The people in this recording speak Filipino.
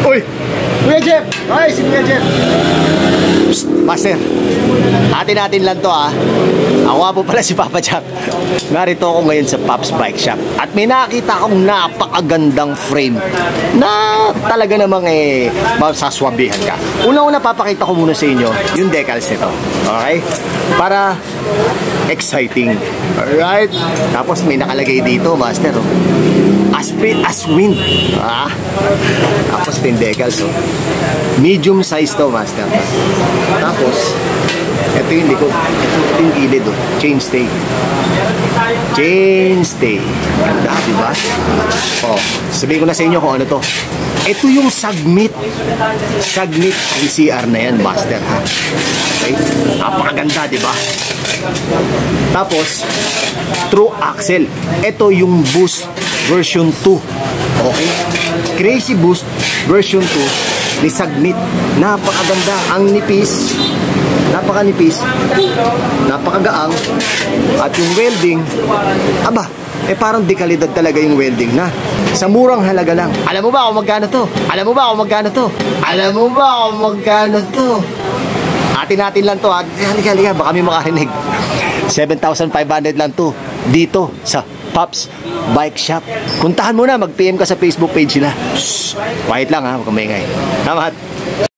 Uy! Kuya Jeff! Ay, si Kuya Jeff! Psst, Master, atin natin lang to, ha. Ako nga po pala si Papa Jack. Narito ako ngayon sa Pops Bike Shop. At may nakita akong napakagandang frame na talaga namang masaswabihan ka. Una-una papakita ko muna sa inyo yung decals nito. Okay? Para exciting. Alright? Tapos may nakalagay dito, Master. Oh. As free as wind. Ah. Tapos yung decals. Oh. Medium size to, Master. Tapos ito yung likod. Ito yung gilid. Oh. Chainstay. Chainstay. Ganda, diba? Oh, sabihin ko na sa inyo kung ano to. Ito yung Submit. Submit VCR na yan, Master. Ha? Okay? Napakaganda, diba? Tapos True Axle. Ito yung Boost version 2. Okay? Crazy Boost version 2 ni Submit. Napakaganda. Ang nipis. Napakanipis. Napakagaang. At yung welding, aba, parang di kalidad talaga yung welding na. Sa murang halaga lang. Alam mo ba kung magkano to? Alam mo ba kung magkano to? Alam mo ba kung magkano to? Atin lang to. Halika, baka may makarinig. 7,500 lang to. Dito sa Pops Bike Shop. Puntahan mo na, mag-PM ka sa Facebook page nila. Shhh, quiet lang ha, huwag kang maingay. Salamat.